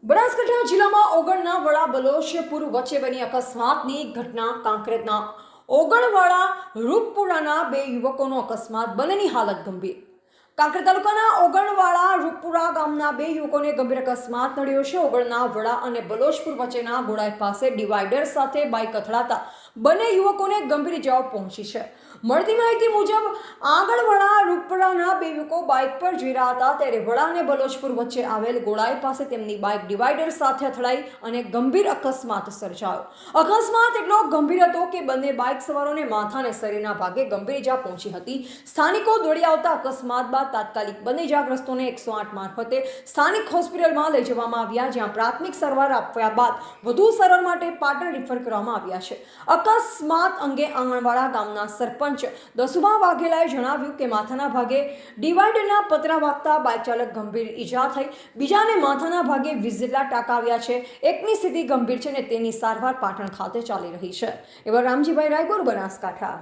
બનાસકાંઠા જિલ્લામાં ઓગણના વડા બલોશપુર વચ્ચે બની અકસ્માતની ઘટના. કાંકરેજના ઓગણવાળા રૂપપુરાના બે યુવકોનો અકસ્માત, બંનેની હાલત ગંભીર. કાંકરેજ તાલુકાના ઓગણવાળા રૂપપુરા ગામના બે યુવકોને ગંભીર અકસ્માત નડ્યો છે. ઓગણના વડા અને બલોશપુર વચ્ચેના ગોળાઈ પાસે ડિવાઈડર સાથે બાઇક અથડાતા બંને યુવકોને ગંભીર ઇજાઓ પહોંચી છે. મળતી માહિતી મુજબ આંગણવાડા રૂપપુરાના બે યુવકો બાઇક પર જઈ રહ્યા હતા, ત્યારે વડા અને બલોશપુર વચ્ચે આવેલ ગોળાઈ પાસે તેમની બાઇક ડિવાઈડર સાથે અથડાઈ અને ગંભીર અકસ્માત સર્જાયો. અકસ્માત એટલો ગંભીર હતો કે બંને બાઇક સવારોને માથા અને શરીરના ભાગે ગંભીર ઇજા પહોંચી હતી. સ્થાનિકો દોડી આવતા અકસ્માત બાદ તાત્કાલિક બંને ઇજાગ્રસ્તોને 108 મારફતે સ્થાનિક હોસ્પિટલમાં લઈ જવામાં આવ્યા, જ્યાં પ્રાથમિક સારવાર આપ્યા બાદ વધુ સારવાર માટે પાટણ રિફર કરવામાં આવ્યા છે. અકસ્માત અંગે આંગણવાડા ગામના સરપંચ દસુમા વાઘેલાએ જણાવ્યું કે માથાના ભાગે ડિવાઈડરના પતરા વાગતા બાઇક ચાલક ગંભીર ઈજા થઈ, બીજાને માથાના ભાગે 20 જેટલા ટાંકા આવ્યા છે. એકની સ્થિતિ ગંભીર છે અને તેની સારવાર પાટણ ખાતે ચાલી રહી છે. એવા રામજીભાઈ રાયગોર, બનાસકાંઠા.